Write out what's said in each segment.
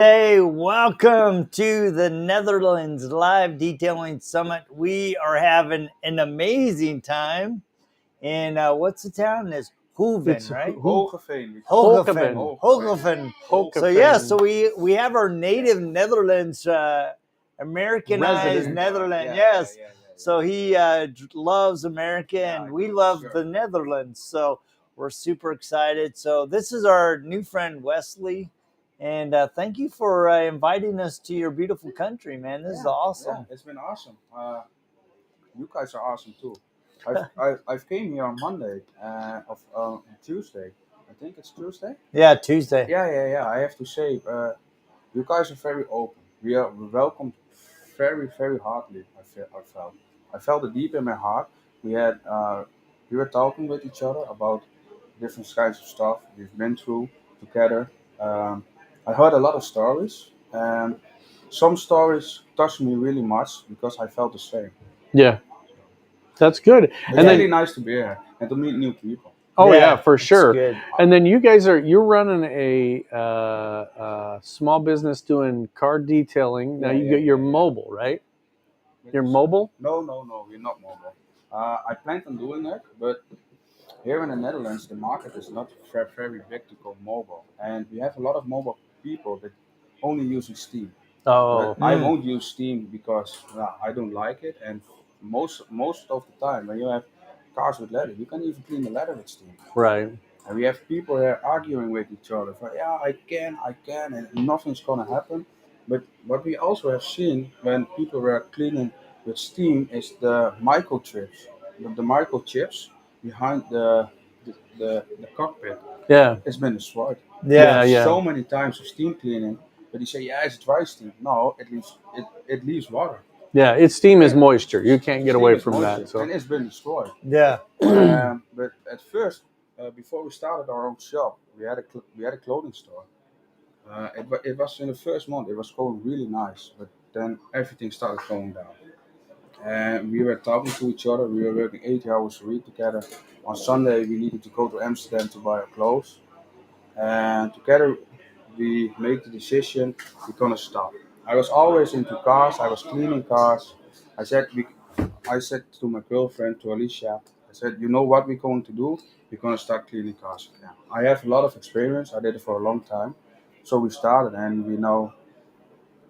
Hey, welcome to the Netherlands Live Detailing Summit. We are having an amazing time. And what's the town? It's Hoogven, right? Hoogven. Hoogven. Hoogven. Hoogven. So yeah, so we have our native Netherlands, Americanized Resident. Netherlands. Yeah, Yes. yeah. So he loves America, Yeah, and I we do, love sure. the Netherlands. So we're super excited. So this is our new friend Wesley, and thank you for inviting us to your beautiful country, man. This is awesome. Yeah, it's been awesome. You guys are awesome too. I've came here on Monday of Tuesday. I think it's Tuesday. Yeah, Tuesday. Yeah. I have to say, you guys are very open. We are welcomed very heartily. I felt it deep in my heart. We had we were talking with each other about different kinds of stuff we've been through together. Um, I heard a lot of stories, and some stories touched me really much because I felt the same. Yeah, that's good. It's And really then, nice to be here and to meet new people. oh yeah, for it's sure. good. And then you're running a small business doing car detailing. Now you're mobile, right? You're mobile. No, we're not mobile. I planned on doing it, but here in the Netherlands, the market is not very big to go mobile, and we have a lot of mobile people that only using Steam. But Oh, I won't use Steam because I don't like it, and most of the time when you have cars with leather, you can even clean the leather with Steam. right. And we have people here arguing with each other for I can, and nothing's gonna happen. But what we also have seen when people were cleaning with steam is the microchips, the microchips behind the cockpit. Yeah, It's been destroyed. Yeah. So many times of steam cleaning, but you say it's dry steam. No, it leaves water. yeah. It's steam is Yeah. moisture. You can't get Steam away is from moisture, that. So and it's been destroyed. Yeah. But at first, before we started our own shop, we had a clothing store. It was in the first month, it was going really nice, but then everything started going down. And we were talking to each other. We were working 80 hours a week together. On Sunday, we needed to go to Amsterdam to buy our clothes, and together we made the decision we're gonna stop. I was always into cars. I was cleaning cars. I said we, I said to my girlfriend, to Alicia, I said, you know what we're going to do? We're gonna start cleaning cars again. I have a lot of experience. I did it for a long time, so we started, and we now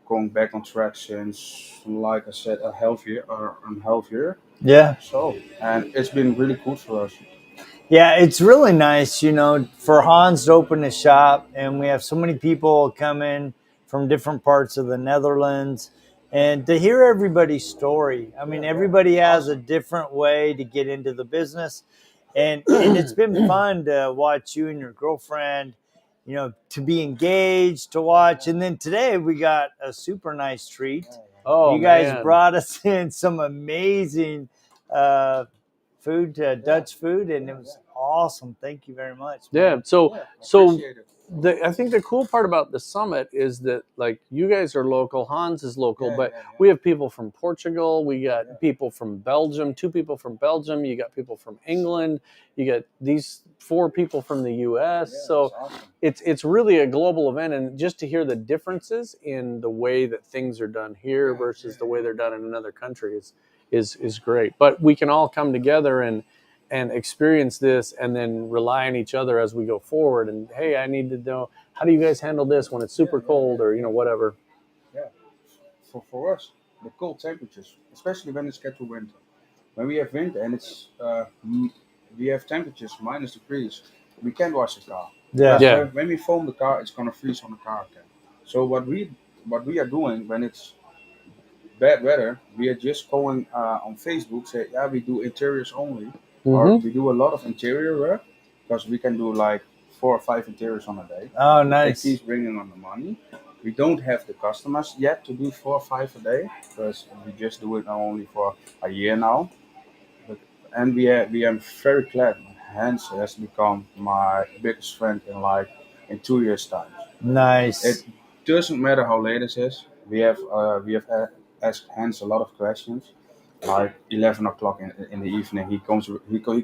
going back on track since, like I said, a half year. Yeah. So, and it's been really good for us. Yeah, it's really nice, for Hans to open a shop, and we have so many people coming from different parts of the Netherlands, and to hear everybody's story. I mean, everybody has a different way to get into the business, and it's been fun to watch you and your girlfriend, to be engaged, to watch, and then today we got a super nice treat. oh You guys man, brought us in some amazing uh, food, Dutch food, and it was awesome. Thank you very much, yeah. man. So Appreciate it. I think the cool part about the summit is that like you guys are local, Hans is local, but Yeah. we have people from Portugal, we got people from Belgium, two people from Belgium, you got people from England, you got these four people from the US. Yeah, So it's awesome. it's really a global event, and just to hear the differences in the way that things are done here versus the way they're done in another country is great. But we can all come together and experience this and then rely on each other as we go forward, and hey, I need to know, how do you guys handle this when it's super cold, or whatever. Yeah. For us, the cold temperatures, especially when it's get to winter. When we have winter and we have temperatures -degrees, we can't wash the car. Yeah. Because Yeah, when we foam the car, it's gonna freeze on the car again. So what we are doing when it's bad weather, we are just going on Facebook, say we do interiors only, or mm-hmm. we do a lot of interior work because we can do like 4 or 5 interiors on a day. Oh, It nice. keeps bringing on the money. We don't have the customers yet to do 4 or 5 a day because we just do it only for a year now. But and we are very glad Hans has become my biggest friend in 2 years time. It Nice. doesn't matter how late it is. We have asked Hans a lot of questions. Like 11 o'clock in the evening, he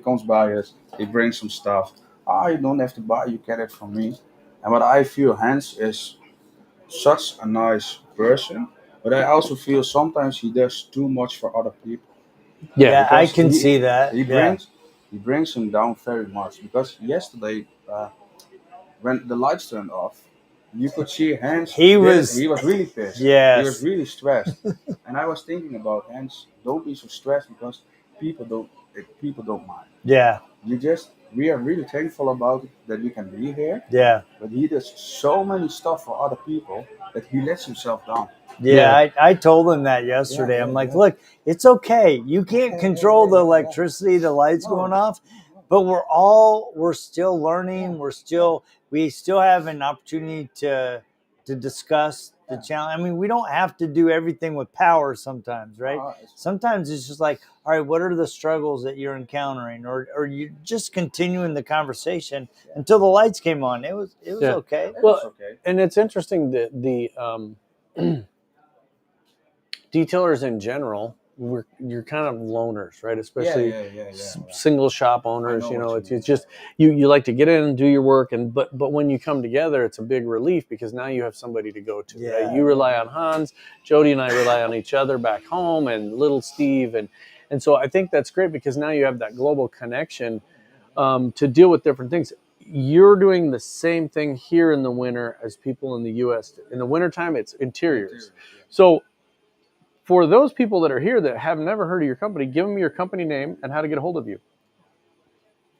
comes by us. He brings some stuff. You don't have to buy. You get it from me. And what I feel, Hans is such a nice person, but I also feel sometimes he does too much for other people Yeah. Yeah, I because can see that. he Yeah. brings him down very much. Because yesterday, when the lights turned off, you could see Hans He did was, he was really pissed. He was yes. really stressed, and I was thinking about Hans. Don't be so stressed because people don't mind. Yeah. We are really thankful about it that we can be here, Yeah. but he does so many stuff for other people that he lets himself down. Yeah, Yeah. I told him that Yeah, yesterday. yeah, I'm like, yeah. look, it's okay. You can't Yeah, yeah, control yeah, the yeah, yeah. electricity, the lights No, going off, no. but we're still learning. Yeah, We still have an opportunity to discuss the yeah. challenge. I mean, we don't have to do everything with power sometimes, right? No, it's, Sometimes it's just like, all right, what are the struggles that you're encountering, or you just continuing the conversation yeah. until the lights came on. It was Yeah. okay. It Well, was okay. and it's interesting that the detailers in general, you're kind of loners, right? Yeah, Especially yeah, yeah, yeah, yeah. single shop I owners. know You what know, you it's mean. it's just you like to get in and do your work, and but when you come together, it's a big relief because now you have somebody to go to. Right? Yeah. You rely on Hans, Jody, and I rely on each other back home, and little Steve, and so I think that's great because now you have that global connection to deal with different things. You're doing the same thing here in the winter as people in the U.S. do. In the wintertime, it's interiors. Interiors, yeah. So for those people that are here that have never heard of your company, give them your company name and how to get a hold of you.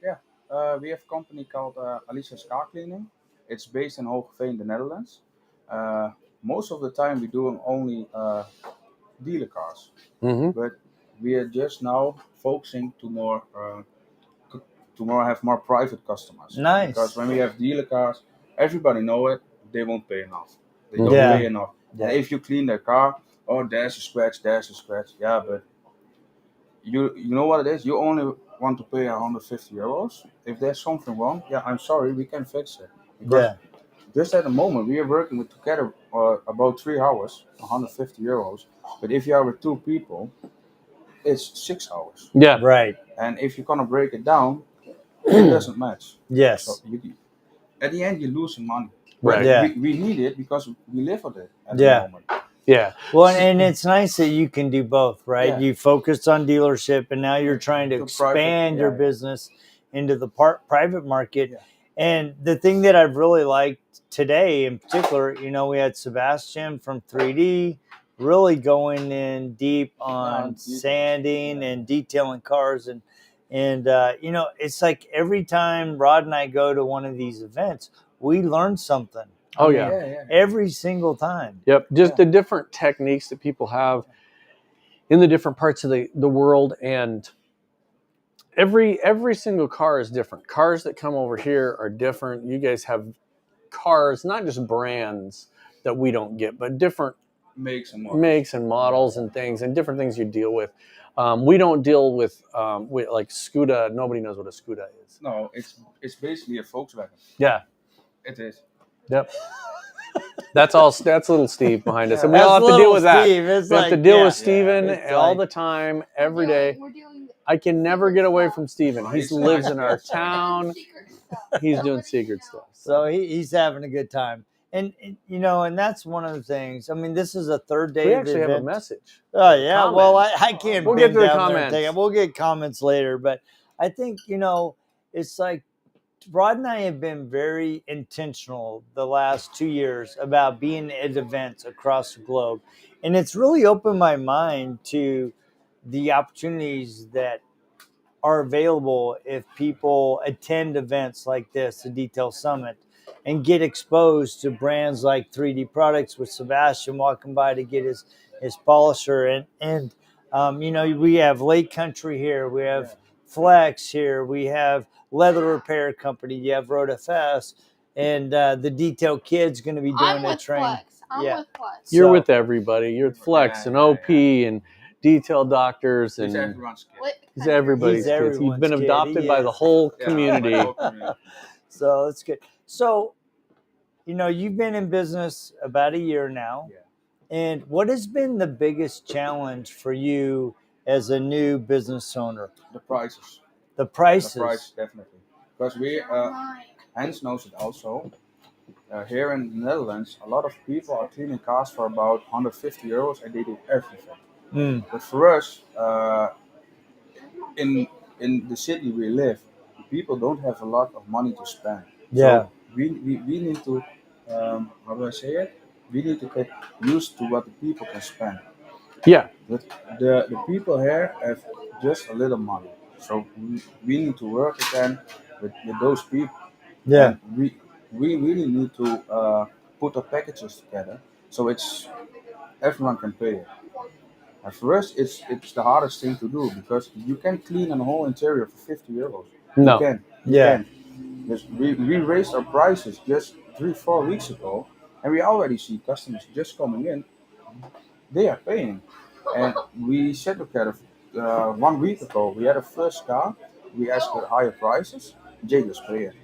Yeah. We have a company called Alicia's Car Cleaning. It's based in Hoogven, the Netherlands. Uh, Most of the time we do only dealer cars, Mm-hmm. but we are just now focusing c- to more have more private customers. Because Nice. when we have dealer cars, everybody know it. They won't pay enough. They don't Mm-hmm. Yeah. pay enough. And Yeah. if you clean their car, oh, there's a scratch, there's a scratch. Yeah, but you know what it is. You only want to pay 150 euros. If there's something wrong, yeah, I'm sorry, we can fix it. Because Yeah. just at the moment we are working with together about 3 hours, 150 euros. But if you are with two people, it's 6 hours. Yeah. Right. And if you're gonna break it down, it doesn't match. So Yes. at the end, you're losing money. But Right. Yeah. we need it because we live with it at the Yeah. moment. Yeah. Well, and it's nice that you can do both, right? Yeah. You focused on dealership, and now you're trying to To private, expand your yeah, yeah, business into the private market. yeah, And the thing that I've really liked today, in particular, we had Sebastian from 3D really going in deep yeah. on Details. sanding Yeah, and detailing cars, and it's like every time Rod and I go to one of these events, we learn something. I Oh yeah. mean, yeah, yeah, every single time. Yep. Just yeah, the different techniques that people have in the different parts of the world, and every single car is different. Cars that come over here are different. You guys have cars, not just brands that we don't get, but different makes and models. makes and Yeah, models yeah. and things and different things you deal with. We don't deal with like Scuda. Nobody knows what a Scuda is. No, it's basically a Volkswagen. Yeah. It is. Yep. That's all. That's little Steve behind us, and we Yeah, all That's have to deal little with that. Steve. It's We have to like, deal with yeah, yeah. Steven it's all like, the time, every day. I can never get away from Steven. He He's a lives nice in our kid. town. He's doing secret stuff. so he's having a good time. And that's one of the things. I mean, this is a third day We of the actually have a event. message. Oh yeah. Well, I, Comments. I can't We'll get bend to the down there and take it. comments. We'll get comments later, but I think it's like Rod and I have been very intentional the last 2 years about being at events across the globe, and it's really opened my mind to the opportunities that are available if people attend events like this, the Detail Summit, and get exposed to brands like 3D Products with Sebastian walking by to get his polisher. And we have Lake Country here, we Yeah. have Flex here, we have Leather Repair Company, you have Road FS, and the Detail Kid's going to be doing a train. Flex. I'm with Flex. You're So- with everybody. You're with Flex Yeah, and yeah, OP and detail doctors He's and everyone's kid. he's everybody's He's kids. You've everyone's been kid. adopted He by the is. whole Yeah, community. my whole community. So it's good. So, you've been in business about a year now. Yeah. And what has been the biggest challenge for you as a new business owner? The prices. The The prices. price definitely. Because Hans knows it also. Here in the Netherlands, a lot of people are cleaning cars for about 150 euros and they do everything. Mm. But for us, in the city we live, people don't have a lot of money to spend. Yeah. So we need to, how do I say it? We need to get used to what the people can spend. Yeah. But the people here have just a little money. So we need to work again with those people. Yeah. And we really need to put our packages together so it's everyone can pay it. And for us, it's the hardest thing to do because you can clean a whole interior for 50 euros. You No. can, you Yeah. can. Because we raised our prices just 3 4 weeks ago, and we already see customers just coming in. They are paying, and we said together 1 week ago we had a first car. We asked for higher prices. They just pay it.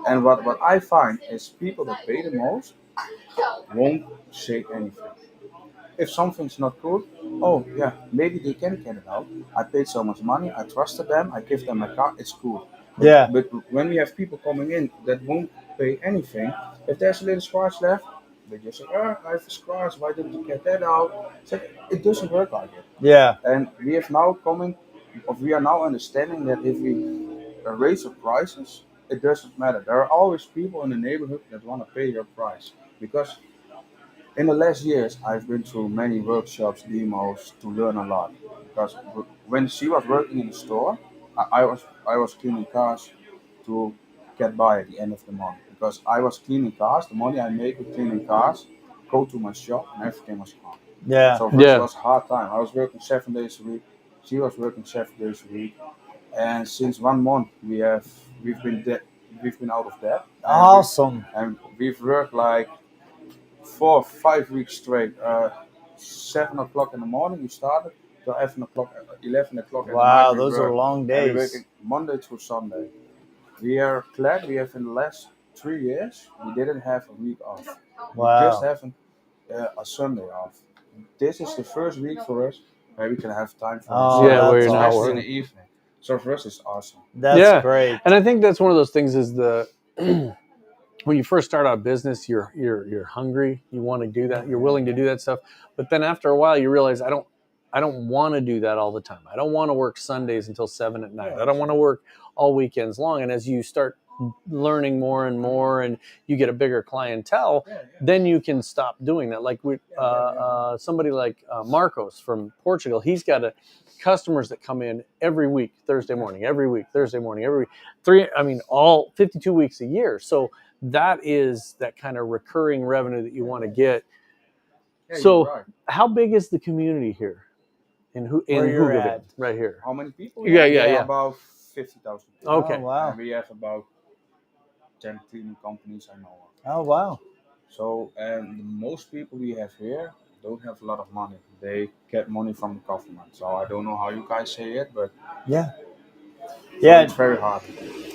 And what I find is people that pay the most won't say anything. If something's not good, oh yeah, maybe they can get it out. I paid so much money, I trusted them, I give them a car, it's cool. Yeah. But when we have people coming in that won't pay anything, if there's a little scratch left, they just say, oh, I have a scratch, why didn't you get that out? It's like, it doesn't work like it. Yeah. And we are now understanding that if we raise the prices, it doesn't matter. There are always people in the neighborhood that want to pay your price because in the last years, I've been through many workshops, demos to learn a lot. Because when she was working in the store, I was cleaning cars to get by at the end of the month. Because I was cleaning cars, the money I make with cleaning cars go to my shop, and everything was gone. Yeah. So first it Yeah. was a hard time. I was working 7 days a week. She was working 7 days a week, and since 1 month we've been out of debt, Awesome. and we've worked like 4 5 weeks straight. 7 o'clock in the morning we started till 11 o'clock at the night Wow, we those are work. long And we working days. Monday through Sunday. We are glad we have in the last 3 years we didn't have a week off. We just Wow. have a Sunday off. This is the first week for us where we can have time for Oh, Yeah, ourselves, where that's you're not especially in working. the awesome. evening. So for us it's awesome. That's Yeah. great. And I think that's one of those things is the when you first start out business, you're hungry, you want to do that, you're willing to do that stuff, but then after a while you realize I don't want to do that all the time. I don't want to work Sundays until 7 at night. I don't want to work all weekends long. And as you start learning more and more, and you get a bigger clientele, then you can stop doing that. Like somebody like Marcos from Portugal, he's got customers that come in every week, Thursday morning, every week, Thursday morning, every three. I mean, all 52 weeks a year. So that is that kind of recurring revenue that you want to get. Yeah, you're So, right. how big is the community here Where in you're Hoogven, at. right here? How many people we Yeah, have? yeah, yeah. About 50,000 people. Oh, Okay. wow. And we have about 10 cleaning companies I know of. Oh, wow. So, and most people we have here don't have a lot of money. They get money from the government. So I don't know how you guys say it, but Yeah. so Yeah. it's very hard.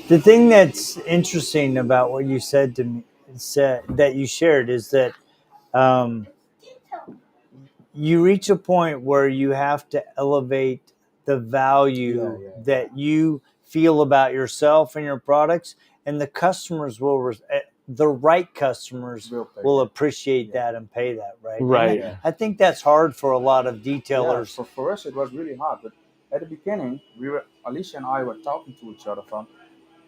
The thing that's interesting about what you said to me, said that you shared, is that um, you reach a point where you have to elevate the value Yeah. that you feel about yourself and your products, and the customers will the right customers Will pay will that. appreciate Yeah. that and pay that, right? And Right. Yeah. I think that's hard for a lot of Yeah, detailers. for us it was really hard. But at the beginning, Alicia and I were talking to each other from,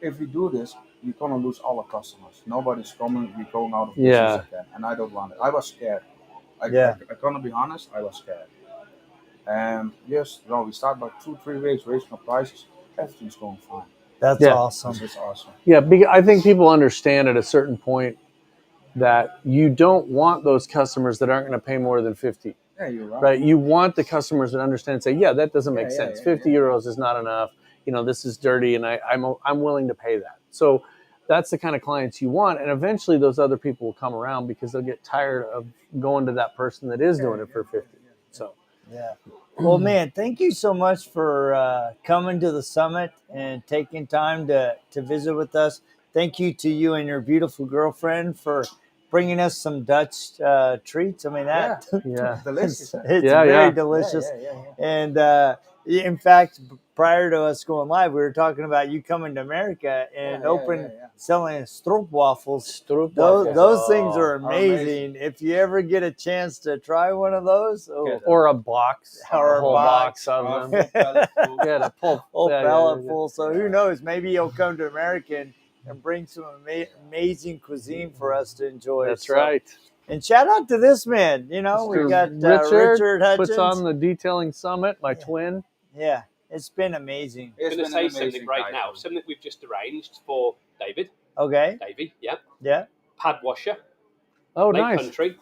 if we do this, we're gonna lose all our customers. Nobody's coming. We're going out of business Yeah. again, and I don't want it. I was scared. Yeah. I gonna be honest. I was scared. And yes, no, we start by 2 3 weeks raising our prices. Everything's going fine. That's Yeah. awesome. It's awesome. Yeah. I think people understand at a certain point that you don't want those customers that aren't going to pay more than 50. Yeah, you're right. Right? You want the customers that understand and say, yeah, that doesn't make sense. Yeah. 50 euros is not enough. This is dirty, and I'm willing to pay that. So that's the kind of clients you want, and eventually those other people will come around because they'll get tired of going to that person that is doing it for 50. So Yeah. Well, man, thank you so much for coming to the summit and taking time to visit with us. Thank you to you and your beautiful girlfriend for bringing us some Dutch treats. I mean, that Yeah. Delicious. it's Yeah, very yeah. delicious. Yeah. And in fact, prior to us going live, we were talking about you coming to America and selling stroopwafels. Stroopwafels. Those things are amazing. amazing. If you ever get a chance to try one of those, Or a box, Or a whole box of them. Yeah, the pulp. whole Yeah, pallet yeah. full. So who knows? Maybe you'll come to America and bring some amazing cuisine for us to enjoy. That's So- right. And shout out to this man. You know, Mr. we got Richard Hutchins. puts on the Detailing Summit, my twin. Yeah, it's been amazing. It's I'm going been to say an something amazing right time. now. Something we've just arranged for David. Okay. Davey, yeah. Yeah. Pad washer, Oh, Lake nice. Country,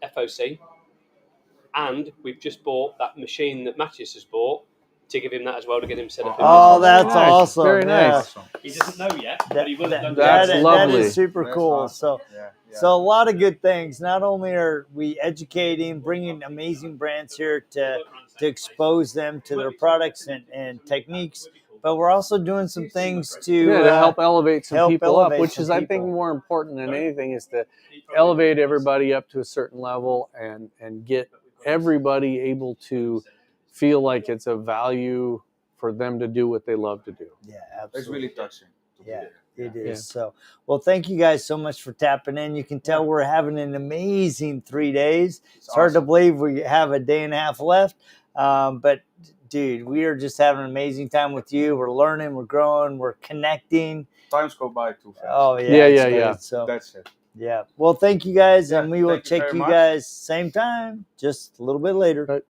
FOC, and we've just bought that machine that Matthias has bought to give him that as well to get him set up. in Oh, business. that's nice. awesome. Very Yeah. nice. He doesn't know yet, That, but he will. That's that lovely. is super That's cool. awesome. So, Yeah. so a lot of good things. Not only are we educating, bringing amazing brands here to expose them to their products and techniques, but we're also doing some things to help elevate some help people up, elevate which some is, I think, people. more important than anything is to elevate everybody up to a certain level and get everybody able to feel like it's a value for them to do what they love to do. Yeah, It's absolutely. really touching. Yeah, it is. Yeah. So, well, thank you guys so much for tapping in. You can tell we're having an amazing 3 days. It's hard to believe we have a day and a half left. But, dude, we are just having an amazing time with you. We're learning, we're growing, we're connecting. Times go by too fast. Oh, yeah. Yeah, it's yeah, great. yeah. So, That's it. yeah. Well, thank you guys. And Yeah, we will thank you check very you much. guys same time, just a little bit later. Right.